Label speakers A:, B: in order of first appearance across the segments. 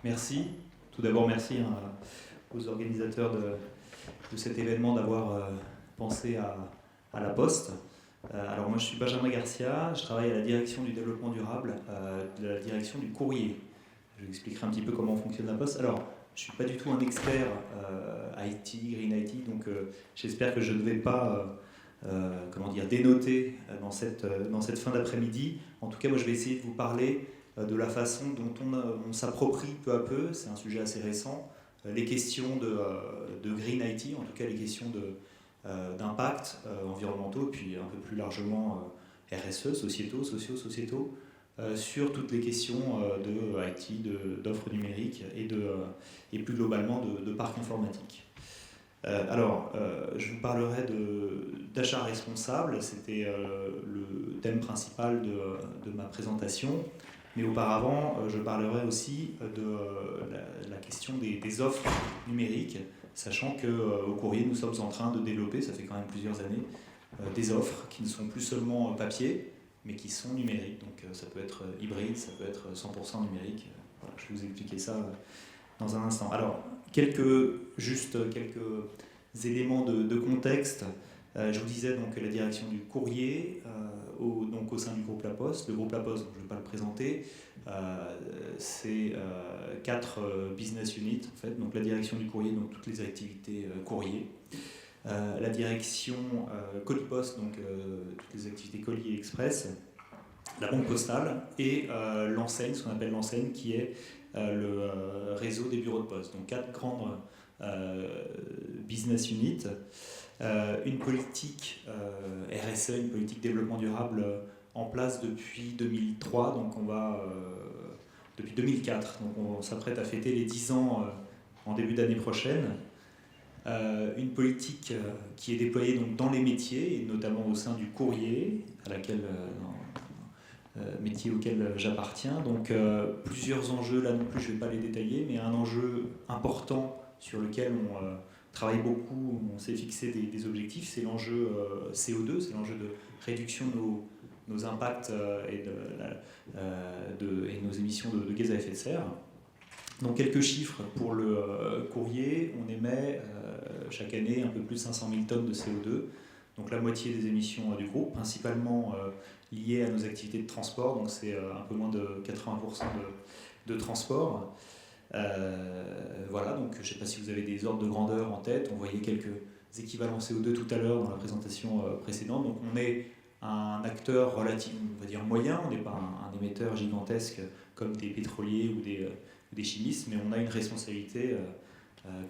A: Merci. Tout d'abord, merci aux organisateurs de cet événement d'avoir pensé à la Poste. Alors moi, je suis Benjamin Garcia, je travaille à la direction du développement durable, de la direction du courrier. Je vous expliquerai un petit peu comment fonctionne la Poste. Alors, je ne suis pas du tout un expert IT, Green IT, donc j'espère que je ne vais pas dénoter dans cette fin d'après-midi. En tout cas, moi, je vais essayer de vous parler de la façon dont on s'approprie peu à peu, c'est un sujet assez récent, les questions de Green IT, en tout cas les questions d'impact environnementaux, puis un peu plus largement RSE, sociétaux, sur toutes les questions de IT, d'offres numériques et plus globalement de parcs informatiques. Je vous parlerai d'achat responsable, c'était le thème principal de ma présentation. Mais auparavant, je parlerai aussi de la question des offres numériques, sachant qu'au courrier, nous sommes en train de développer, ça fait quand même plusieurs années, des offres qui ne sont plus seulement papier, mais qui sont numériques. Donc ça peut être hybride, ça peut être 100% numérique. Voilà, je vais vous expliquer ça dans un instant. Alors, quelques éléments de contexte. Je vous disais donc la direction du courrier au sein du groupe La Poste. Le groupe La Poste, je ne vais pas le présenter, c'est 4 business units en fait. Donc la direction du courrier, donc toutes les activités courrier. La direction colis poste, donc toutes les activités colis et express. La banque postale et l'enseigne, ce qu'on appelle l'enseigne, qui est le réseau des bureaux de poste. Donc 4 grandes business units. Une politique RSE, une politique développement durable en place depuis 2003, donc depuis 2004, donc on s'apprête à fêter les 10 ans en début d'année prochaine. Une politique qui est déployée donc dans les métiers, et notamment au sein du courrier, métier auquel j'appartiens. Donc plusieurs enjeux, là non plus je ne vais pas les détailler, mais un enjeu important sur lequel on travaille beaucoup, on s'est fixé des objectifs, c'est l'enjeu CO2, c'est l'enjeu de réduction de nos impacts et nos émissions de gaz à effet de serre. Donc quelques chiffres pour le courrier, on émet chaque année un peu plus de 500 000 tonnes de CO2, donc la moitié des émissions du groupe, principalement liées à nos activités de transport, donc c'est un peu moins de 80% de transport. Voilà, donc je ne sais pas si vous avez des ordres de grandeur en tête, on voyait quelques équivalents CO2 tout à l'heure dans la présentation précédente, donc on est un acteur relativement, on va dire moyen, on n'est pas un émetteur gigantesque comme des pétroliers ou des chimistes, mais on a une responsabilité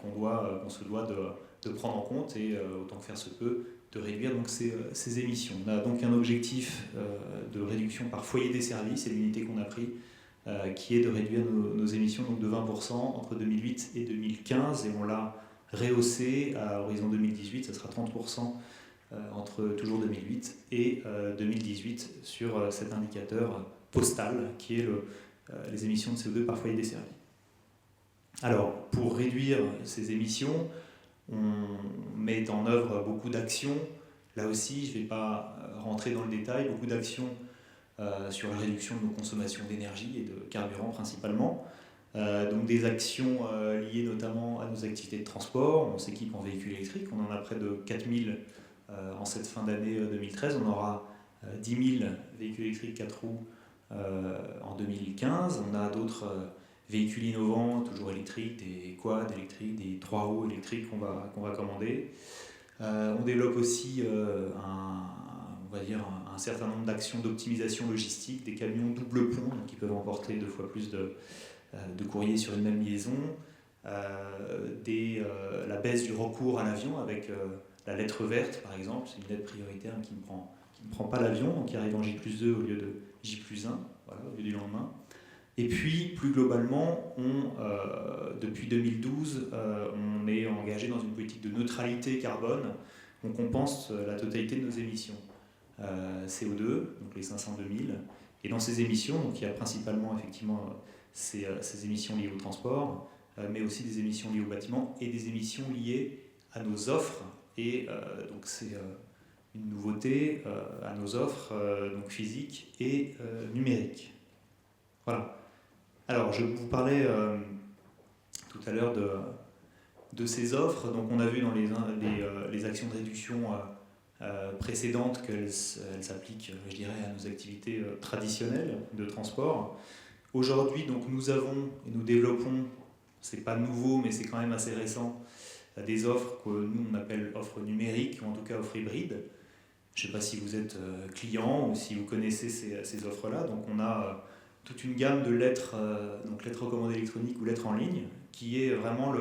A: qu'on se doit de prendre en compte et autant que faire se peut de réduire donc ces émissions. On a donc un objectif de réduction par foyer desservi, c'est l'unité qu'on a pris, qui est de réduire nos émissions donc de 20% entre 2008 et 2015, et on l'a rehaussé à horizon 2018, ça sera 30% entre toujours 2008 et 2018 sur cet indicateur postal qui est les émissions de CO2 par foyer desservi. Alors, pour réduire ces émissions, on met en œuvre beaucoup d'actions. Là aussi, je ne vais pas rentrer dans le détail, beaucoup d'actions sur la réduction de nos consommations d'énergie et de carburant principalement. Donc des actions liées notamment à nos activités de transport. On s'équipe en véhicules électriques, on en a près de 4000 en cette fin d'année 2013. On aura 10 000 véhicules électriques 4 roues en 2015. On a d'autres véhicules innovants, toujours électriques, des quads électriques, des 3 roues électriques qu'on va commander. On développe aussi un certain nombre d'actions d'optimisation logistique, des camions double pont donc qui peuvent emporter 2 fois plus de courrier sur une même liaison, la baisse du recours à l'avion avec la lettre verte par exemple, c'est une lettre prioritaire qui ne prend pas l'avion, donc qui arrive en J+2 au lieu de J+1, voilà, au lieu du lendemain. Et puis, plus globalement, depuis 2012, on est engagé dans une politique de neutralité carbone. On compense la totalité de nos émissions CO2, donc les 502 000. Et dans ces émissions, donc il y a principalement effectivement ces émissions liées au transport, mais aussi des émissions liées au bâtiment et des émissions liées à nos offres. Et donc c'est une nouveauté à nos offres donc physiques et numériques. Voilà. Alors, je vous parlais tout à l'heure de ces offres. Donc on a vu dans les actions de réduction précédentes qu'elles s'appliquent, je dirais, à nos activités traditionnelles de transport. Aujourd'hui, donc, nous avons et nous développons, c'est pas nouveau, mais c'est quand même assez récent, des offres que nous on appelle offres numériques, ou en tout cas offres hybrides. Je ne sais pas si vous êtes client ou si vous connaissez ces offres-là. Donc on a toute une gamme de lettres, donc lettres recommandées électroniques ou lettres en ligne, qui est vraiment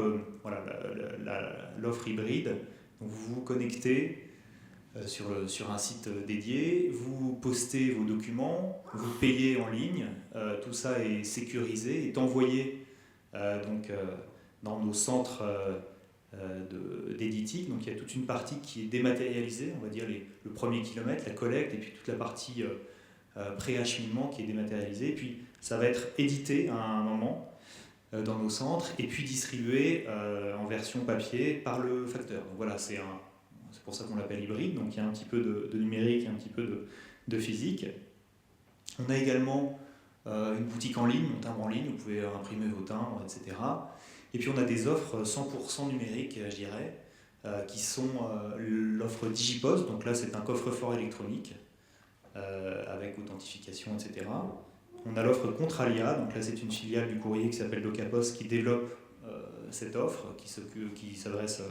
A: l'offre hybride. Donc vous vous connectez sur un site dédié, vous postez vos documents, vous payez en ligne, tout ça est sécurisé, est envoyé dans nos centres d'éditique. Donc il y a toute une partie qui est dématérialisée, on va dire le premier kilomètre, la collecte, et puis toute la partie pré-acheminement qui est dématérialisée. Et puis ça va être édité à un moment dans nos centres, et puis distribué en version papier par le facteur. Donc voilà, c'est pour ça qu'on l'appelle hybride. Donc il y a un petit peu de numérique, un petit peu de physique. On a également une boutique en ligne, un timbre en ligne, vous pouvez imprimer vos timbres, etc. Et puis on a des offres 100% numériques, je dirais, qui sont l'offre Digipost. Donc là, c'est un coffre-fort électronique avec authentification, etc. On a l'offre Contralia. Donc là, c'est une filiale du courrier qui s'appelle Docapost qui développe cette offre, qui s'adresse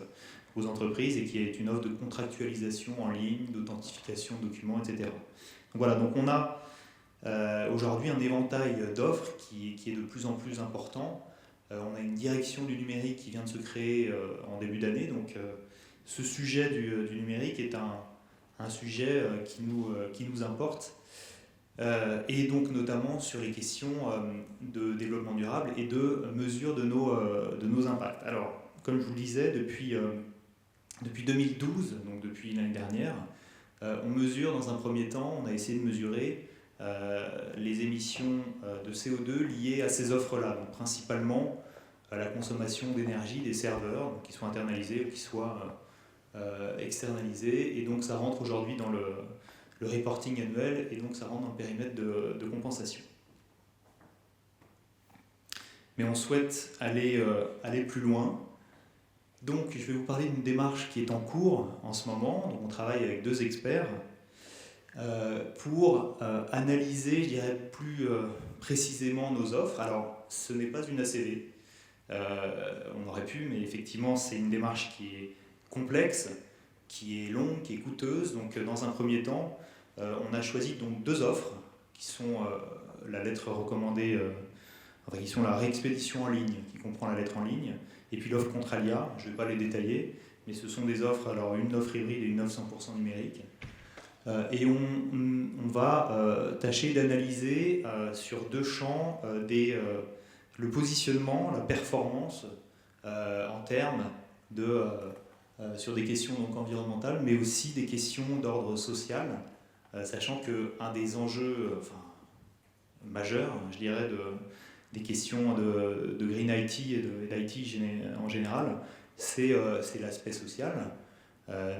A: aux entreprises et qui est une offre de contractualisation en ligne, d'authentification de documents, etc. Donc voilà, donc on a aujourd'hui un éventail d'offres qui est de plus en plus important. On a une direction du numérique qui vient de se créer en début d'année. Donc ce sujet du numérique est un sujet qui nous importe. Et donc notamment sur les questions de développement durable et de mesure de nos impacts. Alors, comme je vous le disais, depuis 2012, donc depuis l'année dernière, on mesure dans un premier temps, on a essayé de mesurer les émissions de CO2 liées à ces offres-là, donc principalement à la consommation d'énergie des serveurs, donc qui soient internalisés ou qui soient externalisés, et donc ça rentre aujourd'hui dans le reporting annuel, et donc ça rentre dans le périmètre de compensation. Mais on souhaite aller plus loin. Donc je vais vous parler d'une démarche qui est en cours en ce moment. Donc on travaille avec 2 experts pour analyser, je dirais, plus précisément nos offres. Alors ce n'est pas une ACV, on aurait pu, mais effectivement c'est une démarche qui est complexe, qui est longue, qui est coûteuse. Donc dans un premier temps, on a choisi donc 2 offres qui sont la lettre recommandée, qui sont la réexpédition en ligne, qui comprend la lettre en ligne, et puis l'offre Contralia. Je ne vais pas les détailler, mais ce sont des offres, alors une offre hybride et une offre 100% numérique. Et on va tâcher d'analyser sur 2 champs le positionnement, la performance en termes sur des questions donc environnementales, mais aussi des questions d'ordre social, sachant qu'un des enjeux majeurs, je dirais, des questions de Green IT et d'IT en général, c'est l'aspect social,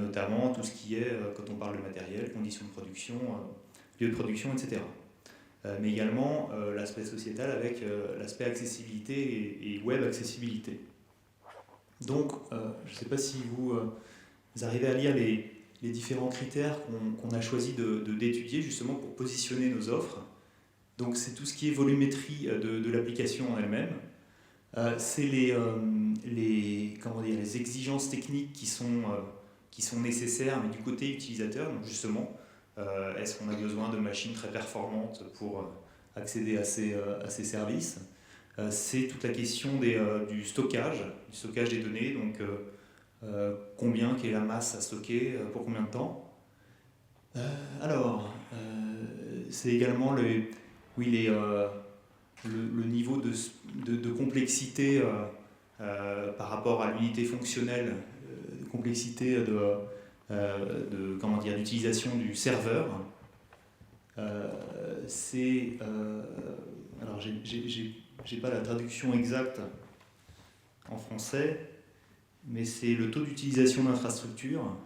A: notamment tout ce qui est, quand on parle de matériel, conditions de production, lieux de production, etc. Mais également l'aspect sociétal avec l'aspect accessibilité et web accessibilité. Donc, je ne sais pas si vous arrivez à lire les différents critères qu'on a choisi d'étudier justement pour positionner nos offres. Donc c'est tout ce qui est volumétrie de l'application en elle-même. C'est les exigences techniques qui sont nécessaires, mais du côté utilisateur. Donc justement, est-ce qu'on a besoin de machines très performantes pour accéder à ces services? C'est toute la question du stockage des données. Donc quelle est la masse à stocker, pour combien de temps? C'est également le niveau de complexité par rapport à l'unité fonctionnelle, complexité d'utilisation du serveur. Alors j'ai pas la traduction exacte en français, mais c'est le taux d'utilisation d'infrastructure.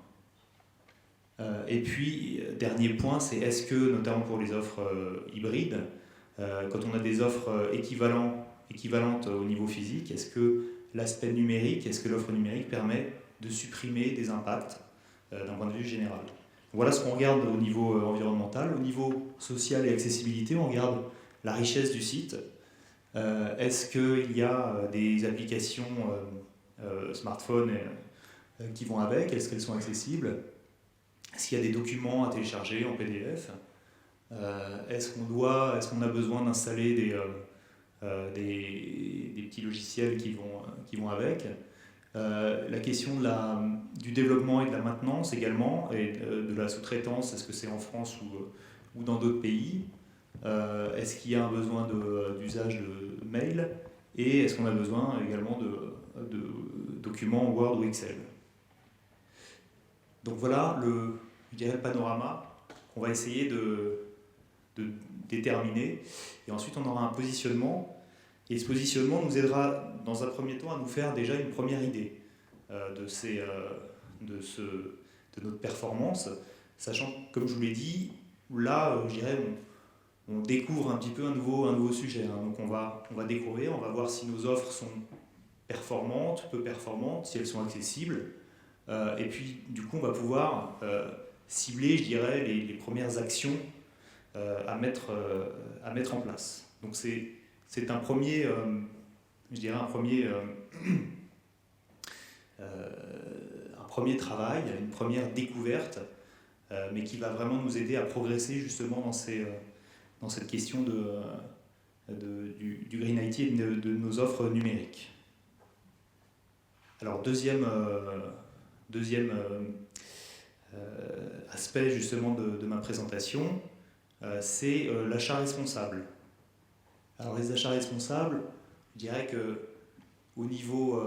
A: Et puis, dernier point, c'est est-ce que, notamment pour les offres hybrides, quand on a des offres équivalentes équivalente au niveau physique? Est-ce que l'aspect numérique, est-ce que l'offre numérique permet de supprimer des impacts d'un point de vue général? Voilà ce qu'on regarde au niveau environnemental. Au niveau social et accessibilité, on regarde la richesse du site. Est-ce qu'il y a des applications smartphone qui vont avec? Est-ce qu'elles sont accessibles? Est-ce qu'il y a des documents à télécharger en PDF? Est-ce qu'on a besoin d'installer des petits logiciels qui vont avec? La question du développement et de la maintenance également, et de la sous-traitance, est-ce que c'est en France ou dans d'autres pays? Est-ce qu'il y a un besoin d'usage de mail? Et est-ce qu'on a besoin également de documents Word ou Excel? Donc voilà je dirais le panorama qu'on va essayer de déterminer. Et ensuite, on aura un positionnement. Et ce positionnement nous aidera, dans un premier temps, à nous faire déjà une première idée de notre performance, sachant que, comme je vous l'ai dit, là, je dirais, on découvre un petit peu un nouveau sujet. Hein. Donc on va découvrir, on va voir si nos offres sont performantes, peu performantes, si elles sont accessibles. Et puis, du coup, on va pouvoir cibler, je dirais, les premières actions à mettre en place. Donc c'est un premier, je dirais, un premier travail, une première découverte, mais qui va vraiment nous aider à progresser justement dans cette question du Green IT et de nos offres numériques. Alors deuxième aspect justement de ma présentation, c'est l'achat responsable. Alors les achats responsables, je dirais que au niveau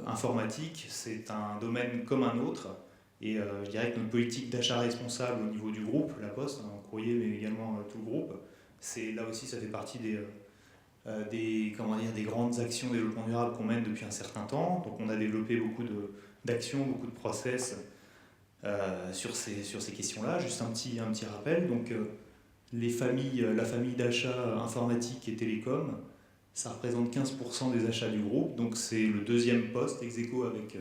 A: informatique, c'est un domaine comme un autre, et je dirais que notre politique d'achat responsable au niveau du groupe, La Poste, en courrier, mais également tout le groupe, là aussi ça fait partie des grandes actions de développement durable qu'on mène depuis un certain temps. Donc on a développé beaucoup d'actions, beaucoup de process sur ces questions-là. Juste un petit rappel. Donc la famille d'achat informatique et télécom, ça représente 15% des achats du groupe. Donc c'est le deuxième poste, ex aequo avec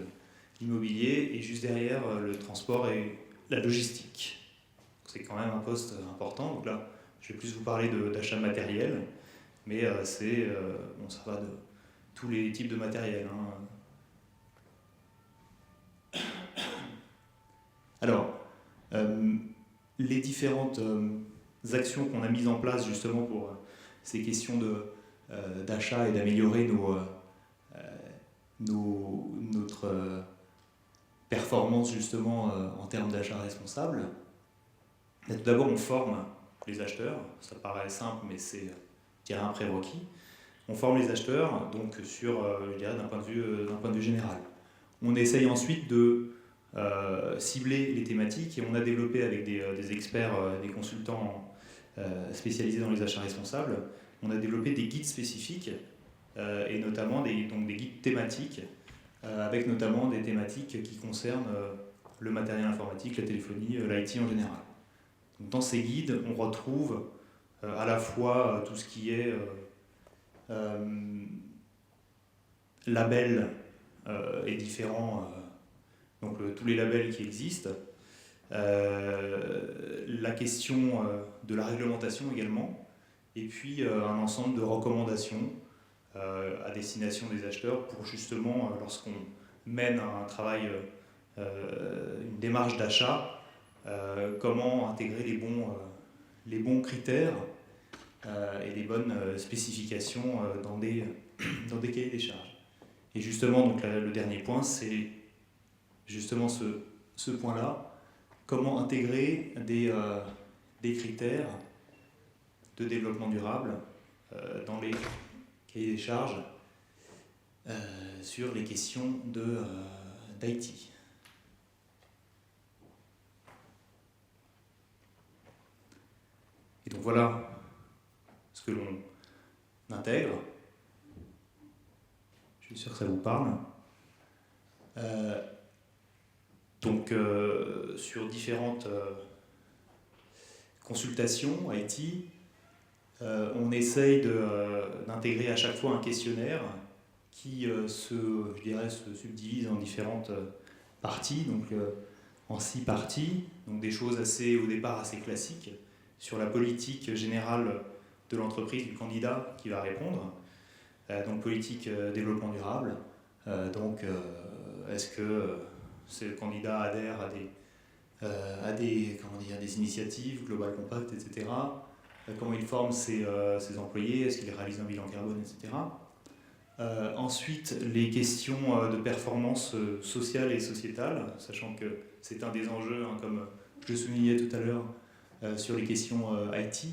A: l'immobilier, et juste derrière le transport et la logistique. C'est quand même un poste important. Donc là, je vais plus vous parler d'achat de matériel, mais ça va de tous les types de matériel. Hein. Alors, les différentes actions qu'on a mises en place justement pour ces questions d'achat et d'améliorer notre performance justement en termes d'achat responsable. Tout d'abord, on forme les acheteurs. Ça paraît simple, mais c'est, je dirais, un prérequis. On forme les acheteurs, donc je dirais, d'un point de vue général. On essaye ensuite de cibler les thématiques, et on a développé avec des experts, des consultants spécialisés dans les achats responsables, on a développé des guides spécifiques, et notamment des guides thématiques, avec notamment des thématiques qui concernent le matériel informatique, la téléphonie, l'IT en général. Donc, dans ces guides, on retrouve à la fois tout ce qui est labels et différents, donc tous les labels qui existent, la question de la réglementation également, et puis un ensemble de recommandations à destination des acheteurs pour justement, lorsqu'on mène un travail, une démarche d'achat, comment intégrer les bons critères et les bonnes spécifications dans des cahiers des charges. Et justement, donc, le dernier point, c'est justement ce point-là, comment intégrer des critères de développement durable dans les cahiers des charges sur les questions d'IT. Et donc voilà ce que l'on intègre. Je suis sûr que ça vous parle. Donc sur différentes consultations IT, On essaye d'intégrer à chaque fois un questionnaire qui je dirais, se subdivise en différentes parties, donc en 6 parties, donc des choses au départ assez classiques sur la politique générale de l'entreprise, du candidat qui va répondre. Donc politique développement durable. Est-ce que ce candidat adhère à des initiatives, Global Compact, etc. Comment il forme ses employés, est-ce qu'il réalise un bilan carbone, etc. Ensuite, les questions de performance sociale et sociétale, sachant que c'est un des enjeux, hein, comme je le soulignais tout à l'heure, sur les questions IT,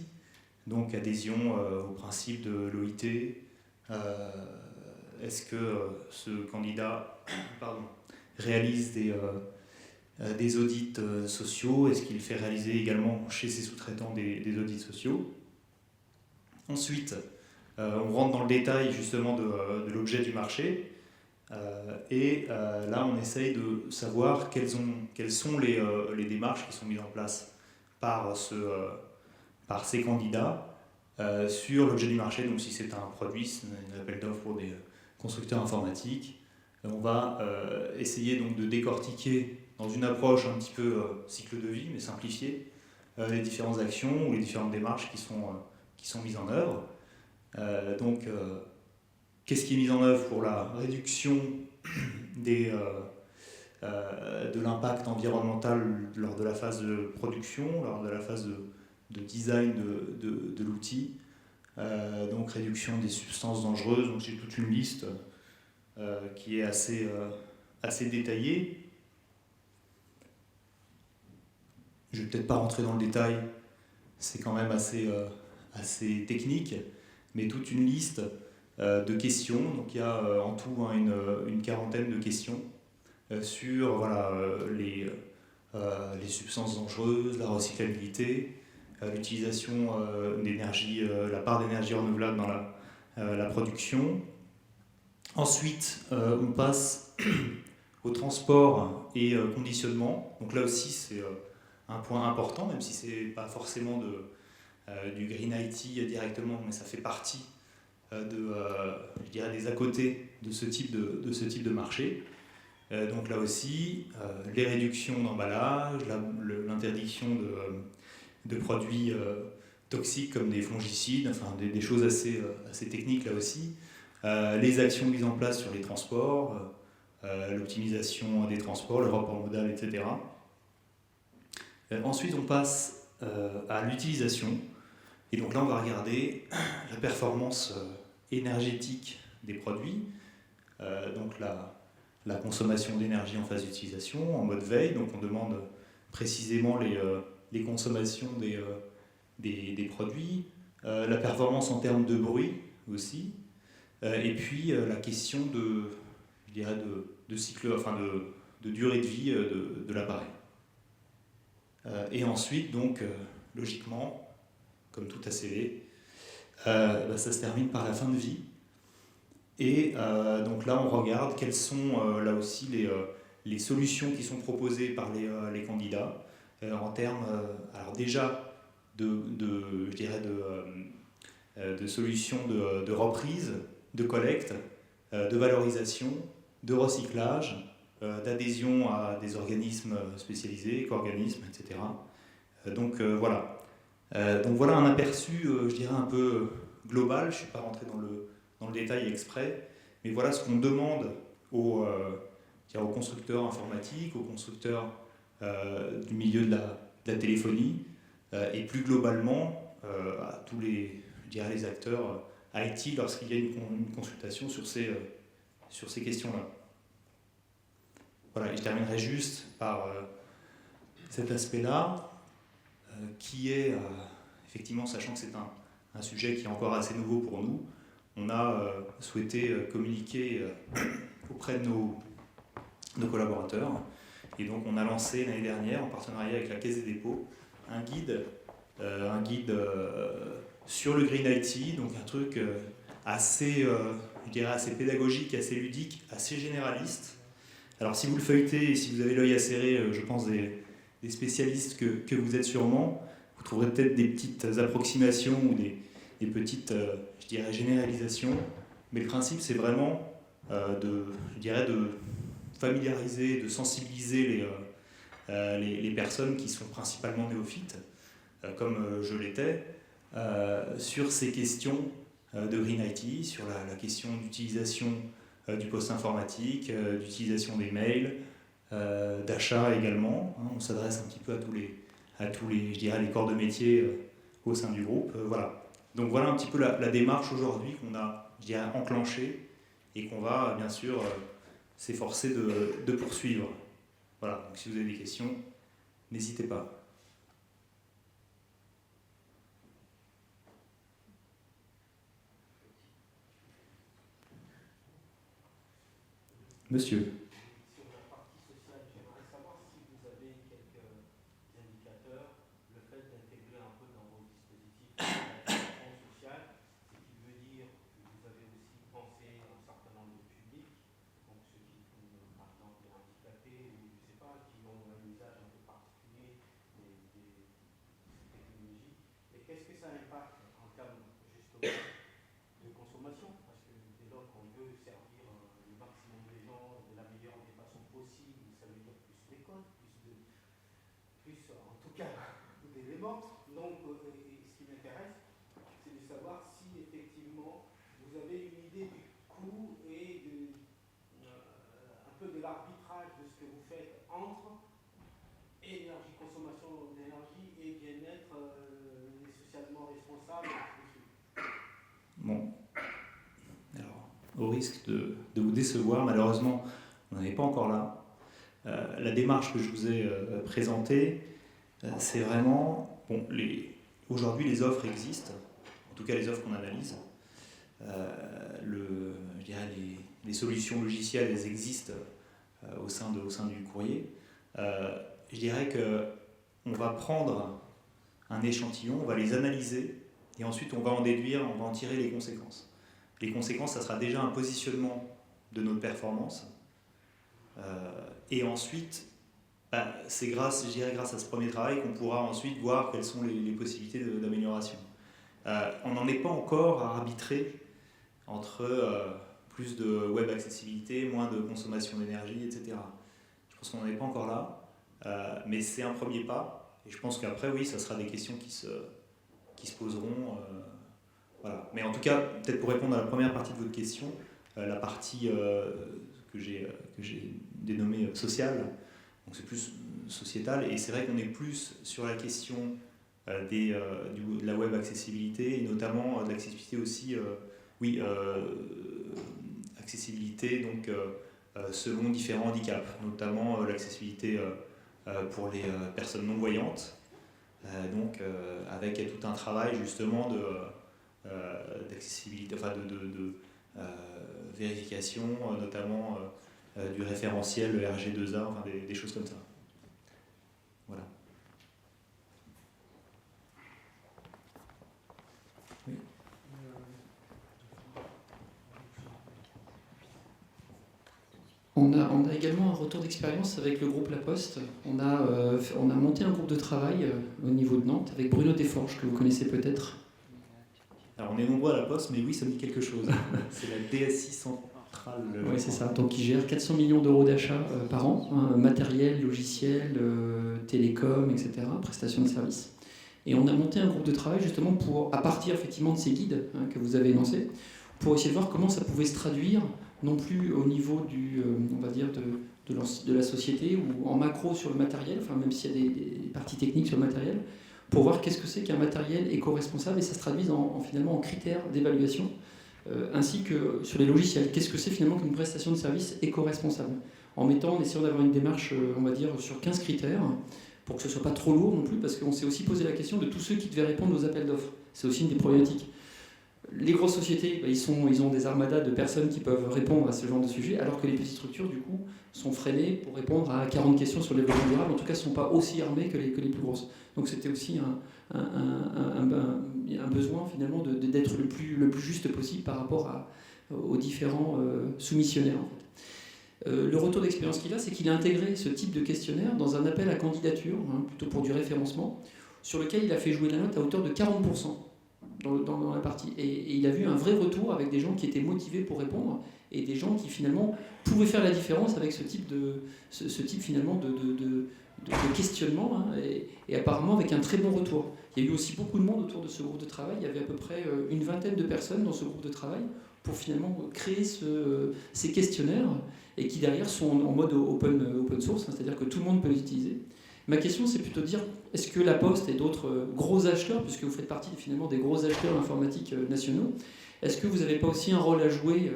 A: donc adhésion au principe de l'OIT. Est-ce que ce candidat réalise des audits sociaux? Est-ce qu'il fait réaliser également chez ses sous-traitants des audits sociaux? Ensuite, on rentre dans le détail justement de l'objet du marché. Là, on essaye de savoir quelles sont les démarches qui sont mises en place par ces candidats sur l'objet du marché. Donc si c'est un produit, c'est un appel d'offres pour des constructeurs informatiques. On va essayer donc de décortiquer dans une approche un petit peu cycle de vie, mais simplifiée, les différentes actions ou les différentes démarches qui sont mises en œuvre. Qu'est-ce qui est mis en œuvre pour la réduction de l'impact environnemental lors de la phase de production, lors de la phase de design de l'outil, donc réduction des substances dangereuses, donc j'ai toute une liste qui est assez détaillée. Je ne vais peut-être pas rentrer dans le détail, c'est quand même assez technique, mais toute une liste de questions. Donc il y a en tout une quarantaine de questions sur les substances dangereuses, la recyclabilité, l'utilisation d'énergie, la part d'énergie renouvelable dans la production. Ensuite, on passe au transport et conditionnement. Donc là aussi, c'est un point important, même si ce n'est pas forcément du Green IT directement, mais ça fait partie je dirais des à côté de ce type de marché. Donc là aussi, les réductions d'emballage, l'interdiction de produits toxiques comme des fongicides, enfin des choses assez techniques là aussi, les actions mises en place sur les transports, l'optimisation des transports, le report modal, etc. Ensuite, on passe à l'utilisation. Et donc là, on va regarder la performance énergétique des produits, donc la consommation d'énergie en phase d'utilisation, en mode veille. Donc on demande précisément les consommations des produits, la performance en termes de bruit aussi, et puis la question de cycle, enfin de durée de vie de l'appareil. Et ensuite, donc, logiquement, comme tout ACV, ça se termine par la fin de vie. Et donc là, on regarde quelles sont là aussi les solutions qui sont proposées par les candidats en termes, alors déjà, de solutions de reprise, de collecte, de valorisation, de recyclage, d'adhésion à des organismes spécialisés, éco-organismes, etc. Donc voilà un aperçu, je dirais, un peu global. Je ne suis pas rentré dans le détail exprès, mais voilà ce qu'on demande aux constructeurs informatiques, aux constructeurs du milieu de la téléphonie, et plus globalement à tous les acteurs IT lorsqu'il y a une consultation sur ces questions-là. Voilà, et je terminerai juste par cet aspect-là, qui est, effectivement, sachant que c'est un sujet qui est encore assez nouveau pour nous, on a souhaité communiquer auprès de nos collaborateurs. Et donc on a lancé l'année dernière, en partenariat avec la Caisse des dépôts, un guide sur le Green IT, donc un truc assez pédagogique, assez ludique, assez généraliste. Alors si vous le feuilletez et si vous avez l'œil acéré, je pense des spécialistes que vous êtes sûrement, vous trouverez peut-être des petites approximations ou des petites, je dirais, généralisations. Mais le principe, c'est vraiment de familiariser, de sensibiliser les personnes qui sont principalement néophytes, comme je l'étais, sur ces questions de Green IT, sur la question d'utilisation du poste informatique, d'utilisation des mails, d'achat également. On s'adresse un petit peu à tous les, je dirais, les corps de métier au sein du groupe. Voilà. Donc voilà un petit peu la démarche aujourd'hui qu'on a, je dirais, enclenchée et qu'on va bien sûr s'efforcer de poursuivre. Voilà. Donc si vous avez des questions, n'hésitez pas. Monsieur.
B: Sur la partie sociale, j'aimerais savoir si vous avez quelques indicateurs, le fait d'intégrer un peu dans vos dispositifs la dimension sociale, ce qui veut dire que vous avez aussi pensé à un certain nombre de publics, donc ceux qui font par exemple des handicapés ou je ne sais pas, qui ont un usage un peu particulier des technologies. Et qu'est-ce que ça impacte en termes justement de consommation? Parce que dès lors qu'on veut servir le maximum des gens de la meilleure des façons possibles, ça veut dire plus d'écoles, plus en tout cas d'éléments. Donc ce qui m'intéresse, c'est de savoir si effectivement vous avez une idée du coût et un peu de l'arbitrage de ce que vous faites entre énergie, consommation d'énergie et bien-être socialement responsable.
A: Bon. Alors, au risque de vous décevoir, malheureusement, on n'en est pas encore là. La démarche que je vous ai présentée, c'est vraiment... Bon, aujourd'hui, les offres existent, en tout cas les offres qu'on analyse. Je dirais les solutions logicielles, elles existent au sein du courrier. Je dirais qu'on va prendre un échantillon, on va les analyser, et ensuite on va en déduire, on va en tirer les conséquences. Les conséquences, ça sera déjà un positionnement de notre performance. Et ensuite, c'est grâce à ce premier travail qu'on pourra ensuite voir quelles sont les possibilités d'amélioration. On n'en est pas encore à arbitrer entre plus de web accessibilité, moins de consommation d'énergie, etc. Je pense qu'on n'en est pas encore là, mais c'est un premier pas. Et je pense qu'après, oui, ça sera des questions qui se poseront. Voilà. Mais en tout cas, peut-être pour répondre à la première partie de votre question, la partie que j'ai dénommée sociale, donc c'est plus sociétal, et c'est vrai qu'on est plus sur la question de la web accessibilité, et notamment de l'accessibilité aussi, accessibilité donc, selon différents handicaps, notamment l'accessibilité pour les personnes non-voyantes, donc avec tout un travail justement d'accessibilité, enfin de vérification, notamment du référentiel RG2A, enfin des choses comme ça. Voilà. Oui.
C: On a également un retour d'expérience avec le groupe La Poste. On a monté un groupe de travail au niveau de Nantes avec Bruno Desforges, que vous connaissez peut-être.
A: Alors on est nombreux à La Poste, mais oui, ça me dit quelque chose. C'est la DSI centrale.
C: Oui, c'est ça. Donc ils gèrent 400 millions d'euros d'achats par an, hein, matériel, logiciel, télécom, etc., prestations de services. Et on a monté un groupe de travail justement à partir effectivement de ces guides que vous avez énoncés, pour essayer de voir comment ça pouvait se traduire, non plus au niveau on va dire de la société ou en macro sur le matériel, enfin même s'il y a des parties techniques sur le matériel, pour voir qu'est-ce que c'est qu'un matériel éco-responsable et ça se traduise finalement en critères d'évaluation, ainsi que sur les logiciels. Qu'est-ce que c'est finalement qu'une prestation de service éco-responsable, en essayant d'avoir une démarche, on va dire, sur 15 critères, pour que ce ne soit pas trop lourd non plus, parce qu'on s'est aussi posé la question de tous ceux qui devaient répondre aux appels d'offres. C'est aussi une des problématiques. Les grosses sociétés, ils ont des armadas de personnes qui peuvent répondre à ce genre de sujet, alors que les petites structures, du coup, sont freinées pour répondre à 40 questions sur le développement durable. En tout cas, ne sont pas aussi armées que les plus grosses. Donc c'était aussi un besoin, finalement, d'être le plus juste possible par rapport aux différents soumissionnaires, en fait. Le retour d'expérience qu'il a, c'est qu'il a intégré ce type de questionnaire dans un appel à candidature, plutôt pour du référencement, sur lequel il a fait jouer la note à hauteur de 40%. dans la partie. Et il a vu un vrai retour avec des gens qui étaient motivés pour répondre et des gens qui finalement pouvaient faire la différence avec ce type finalement de questionnement, hein, et apparemment avec un très bon retour. Il y a eu aussi beaucoup de monde autour de ce groupe de travail. Il y avait à peu près une vingtaine de personnes dans ce groupe de travail pour finalement créer ces questionnaires et qui derrière sont en mode open source, hein, c'est-à-dire que tout le monde peut les utiliser. Ma question, c'est plutôt de dire, est-ce que La Poste et d'autres gros acheteurs, puisque vous faites partie finalement des gros acheteurs informatiques nationaux, est-ce que vous n'avez pas aussi un rôle à jouer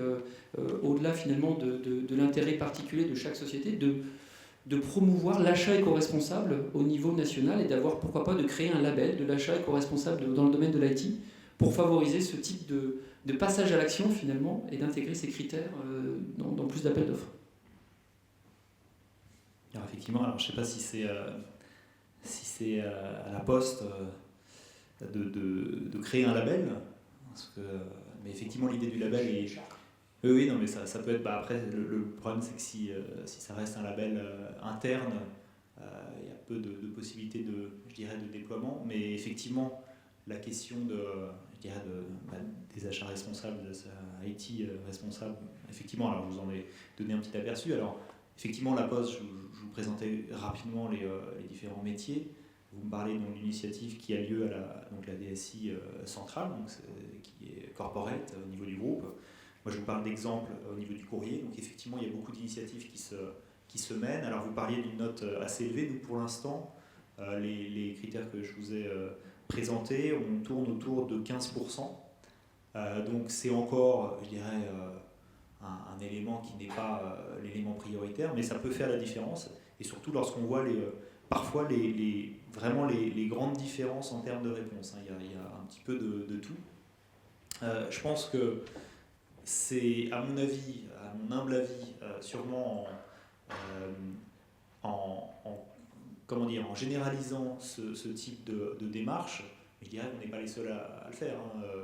C: au-delà finalement de l'intérêt particulier de chaque société, de promouvoir l'achat éco-responsable au niveau national et d'avoir, pourquoi pas, de créer un label de l'achat éco-responsable dans le domaine de l'IT pour favoriser ce type de passage à l'action finalement et d'intégrer ces critères dans plus d'appels d'offres.
A: Alors effectivement, alors, je ne sais pas si c'est à La Poste de créer un label, parce que, mais effectivement l'idée du label est... Oui, non, mais ça peut être... après, le problème c'est que si ça reste un label interne, il y a peu de possibilités de déploiement, mais effectivement la question des achats responsables, des IT responsables, effectivement, alors je vous en ai donné un petit aperçu. Alors effectivement, La Poste, je vous présentais rapidement les différents métiers. Vous me parlez donc d'une initiative qui a lieu à la DSI centrale, donc qui est corporate au niveau du groupe. Moi, je vous parle d'exemples au niveau du courrier. Donc effectivement, il y a beaucoup d'initiatives qui se mènent. Alors vous parliez d'une note assez élevée. Nous, pour l'instant, les critères que je vous ai présentés, on tourne autour de 15%. Donc c'est encore, je dirais, un élément qui n'est pas l'élément prioritaire, mais ça peut faire la différence, et surtout lorsqu'on voit parfois vraiment les grandes différences en termes de réponse. Il y a un petit peu de tout. Je pense que c'est, à mon avis, à mon humble avis, sûrement en généralisant ce type de démarche, je dirais qu'on n'est pas les seuls à le faire.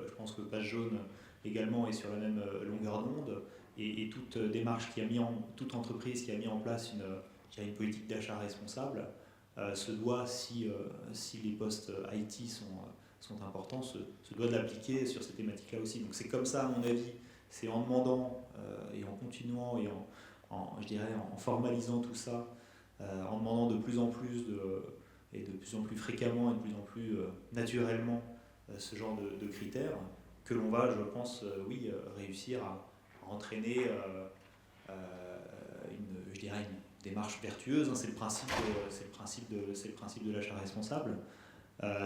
A: Je pense que Page Jaune également est sur la même longueur d'onde. Et toute démarche toute entreprise qui a mis en place une politique d'achat responsable se doit, si les postes IT sont importants, se doit de l'appliquer sur ces thématiques-là aussi. Donc c'est comme ça, à mon avis, c'est en demandant et en continuant et en formalisant tout ça, en demandant de plus en plus et de plus en plus fréquemment et de plus en plus naturellement ce genre de critères, que l'on va, je pense, réussir à entraîner une démarche vertueuse. C'est le principe de l'achat responsable.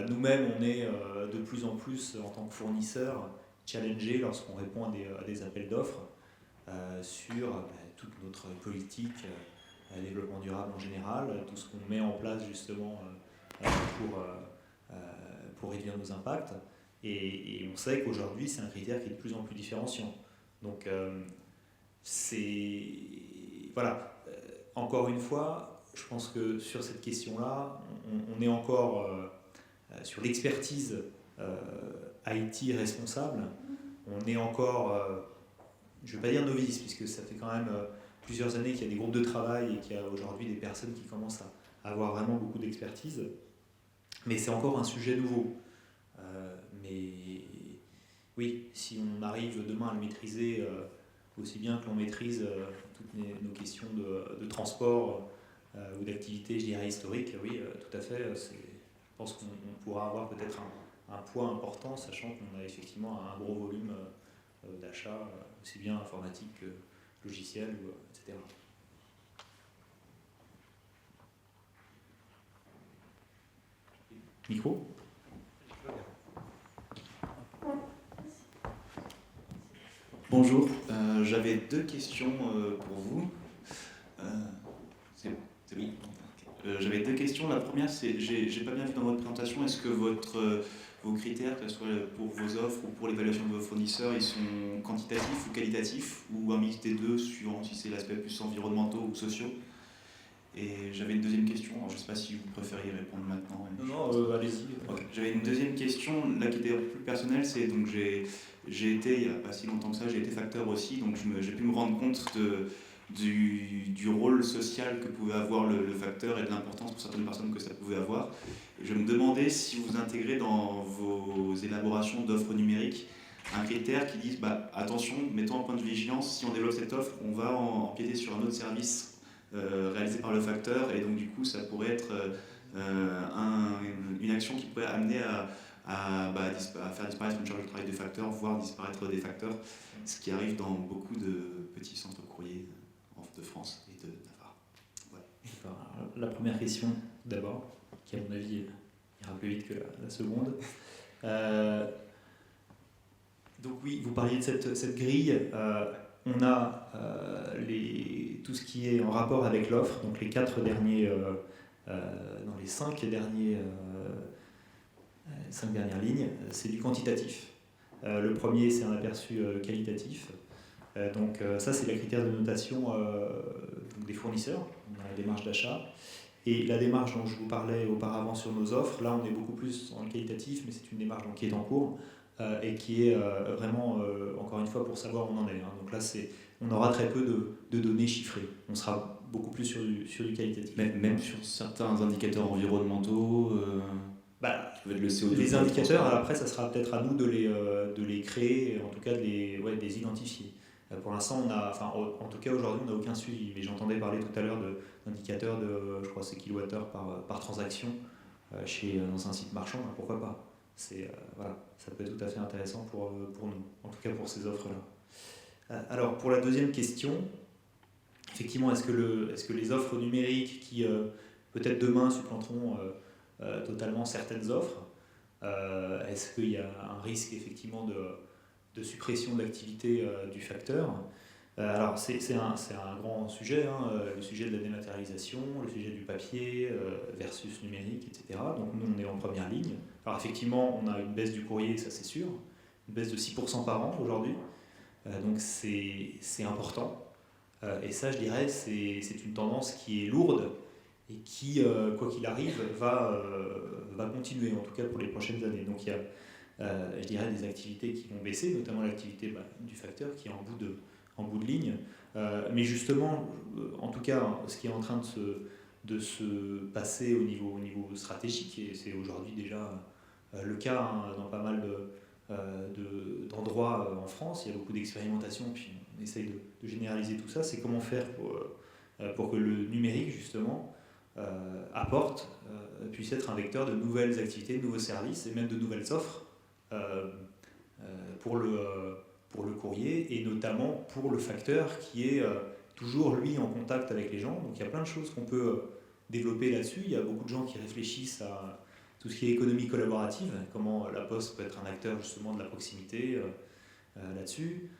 A: Nous-mêmes, on est de plus en plus, en tant que fournisseurs, challengés lorsqu'on répond à des appels d'offres sur toute notre politique développement durable en général, tout ce qu'on met en place justement pour réduire nos impacts. Et on sait qu'aujourd'hui, c'est un critère qui est de plus en plus différenciant. Donc, voilà. Encore une fois, je pense que sur cette question-là, on est encore sur l'expertise IT responsable. On est encore, je ne vais pas dire novice, puisque ça fait quand même plusieurs années qu'il y a des groupes de travail et qu'il y a aujourd'hui des personnes qui commencent à avoir vraiment beaucoup d'expertise. Mais c'est encore un sujet nouveau. Mais oui, si on arrive demain à le maîtriser aussi bien que l'on maîtrise toutes nos questions de transport ou d'activité, je dirais, historique, oui, tout à fait. Je pense qu'on pourra avoir peut-être un poids important, sachant qu'on a effectivement un gros volume d'achats, aussi bien informatique que logiciel, etc. Micro ?
D: Bonjour, j'avais deux questions pour vous. C'est oui. J'avais deux questions. La première, c'est, j'ai pas bien vu dans votre présentation, est-ce que vos critères, que ce soit pour vos offres ou pour l'évaluation de vos fournisseurs, ils sont quantitatifs ou qualitatifs, ou un mix des deux, suivant si c'est l'aspect plus environnementaux ou sociaux? Et j'avais une deuxième question, alors je ne sais pas si vous préfériez répondre maintenant.
A: Non, allez-y.
D: Okay. J'avais une deuxième question, là qui était un peu plus personnelle, c'est donc j'ai été, il n'y a pas si longtemps que ça, j'ai été facteur aussi, donc j'ai pu me rendre compte du rôle social que pouvait avoir le facteur et de l'importance pour certaines personnes que ça pouvait avoir. Et je me demandais si vous intégrez dans vos élaborations d'offres numériques un critère qui dise attention, mettons un point de vigilance, si on développe cette offre, on va empiéter sur un autre service réalisé par le facteur, et donc du coup ça pourrait être une action qui pourrait amener à faire disparaître une charge de travail des facteurs, voire disparaître des facteurs, ce qui arrive dans beaucoup de petits centres courriers de France et de Navarre. Voilà.
A: Alors, la première question, d'abord, qui à mon avis ira plus vite que la seconde. Donc oui, vous parliez de cette grille. On a tout ce qui est en rapport avec l'offre, donc les 4 derniers, dans les 5 dernières lignes, c'est du quantitatif. Le premier, c'est un aperçu qualitatif. Donc ça, c'est la critère de notation donc des fournisseurs dans la démarche d'achat. Et la démarche dont je vous parlais auparavant sur nos offres, là, on est beaucoup plus dans le qualitatif, mais c'est une démarche donc, qui est en cours. Et qui est vraiment, encore une fois, pour savoir où on en est. Donc là, on aura très peu de données chiffrées. On sera beaucoup plus sur du qualitatif.
D: Même sur certains indicateurs environnementaux le CO2
A: les indicateurs, après, ça sera peut-être à nous de les créer, et en tout cas de les identifier. Pour l'instant, en tout cas aujourd'hui, on n'a aucun suivi. Mais j'entendais parler tout à l'heure d'indicateurs de, je crois, c'est kilowattheures par transaction dans un site marchand. Pourquoi pas ? Ça peut être tout à fait intéressant pour nous, en tout cas pour ces offres-là. Alors pour la deuxième question, effectivement, est-ce que les offres numériques qui peut-être demain supplanteront totalement certaines offres, est-ce qu'il y a un risque effectivement de suppression d'activité du facteur ? Alors c'est un grand sujet, le sujet de la dématérialisation, le sujet du papier versus numérique, etc. Donc nous on est en première ligne. Alors effectivement on a une baisse du courrier, ça c'est sûr, une baisse de 6% par an aujourd'hui, donc c'est important. Et ça je dirais c'est une tendance qui est lourde et qui, quoi qu'il arrive, va continuer, en tout cas pour les prochaines années. Donc il y a, je dirais, des activités qui vont baisser, notamment l'activité du facteur qui est en bout de ligne. Mais justement, en tout cas, ce qui est en train de se passer au niveau stratégique, et c'est aujourd'hui déjà le cas dans pas mal d'endroits en France, il y a beaucoup d'expérimentations, puis on essaye de généraliser tout ça, c'est comment faire pour que le numérique, justement, puisse être un vecteur de nouvelles activités, de nouveaux services et même de nouvelles offres pour le courrier et notamment pour le facteur qui est toujours lui en contact avec les gens. Donc il y a plein de choses qu'on peut développer là-dessus. Il y a beaucoup de gens qui réfléchissent à tout ce qui est économie collaborative, comment la Poste peut être un acteur justement de la proximité là-dessus.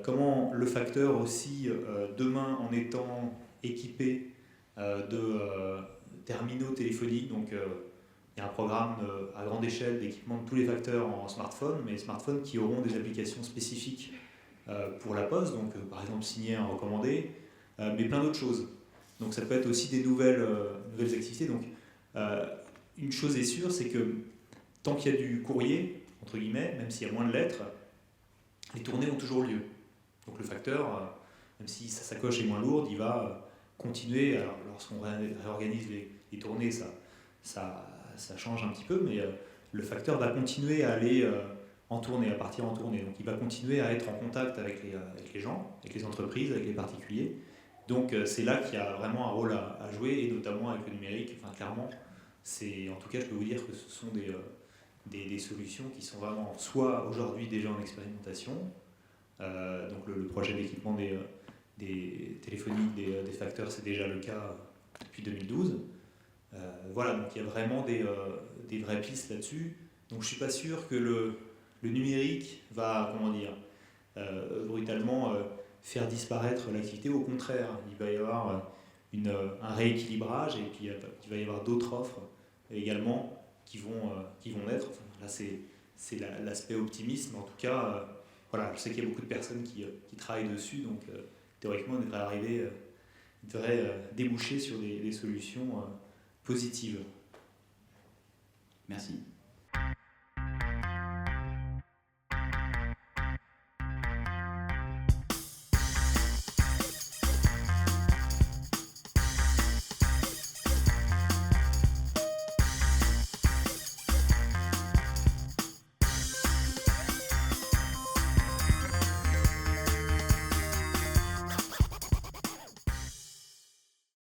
A: Comment le facteur aussi, demain en étant équipé de terminaux téléphoniques, donc il y a un programme à grande échelle d'équipement de tous les facteurs en smartphone, mais smartphones qui auront des applications spécifiques pour la Poste, donc par exemple signer un recommandé, mais plein d'autres choses. Donc ça peut être aussi des nouvelles activités. Donc une chose est sûre, c'est que tant qu'il y a du courrier, entre guillemets, même s'il y a moins de lettres, les tournées ont toujours lieu. Donc le facteur, même si sa sacoche est moins lourde, il va continuer. Alors lorsqu'on réorganise les tournées, ça change un petit peu, mais le facteur va continuer à aller en tournée, à partir en tournée. Donc il va continuer à être en contact avec les gens, avec les entreprises, avec les particuliers. Donc c'est là qu'il y a vraiment un rôle à jouer, et notamment avec le numérique. Enfin, clairement, en tout cas, je peux vous dire que ce sont des solutions qui sont vraiment soit aujourd'hui déjà en expérimentation, donc le projet d'équipement des téléphoniques, des facteurs, c'est déjà le cas depuis 2012. Voilà, donc il y a vraiment des vraies pistes là-dessus. Donc je ne suis pas sûr que le numérique va, brutalement faire disparaître l'activité. Au contraire, il va y avoir un rééquilibrage, et puis il va y avoir d'autres offres également qui vont naître. Enfin, là, c'est l'aspect optimisme. En tout cas, voilà, je sais qu'il y a beaucoup de personnes qui travaillent dessus, donc théoriquement, on devrait déboucher sur des solutions positives.
D: Merci.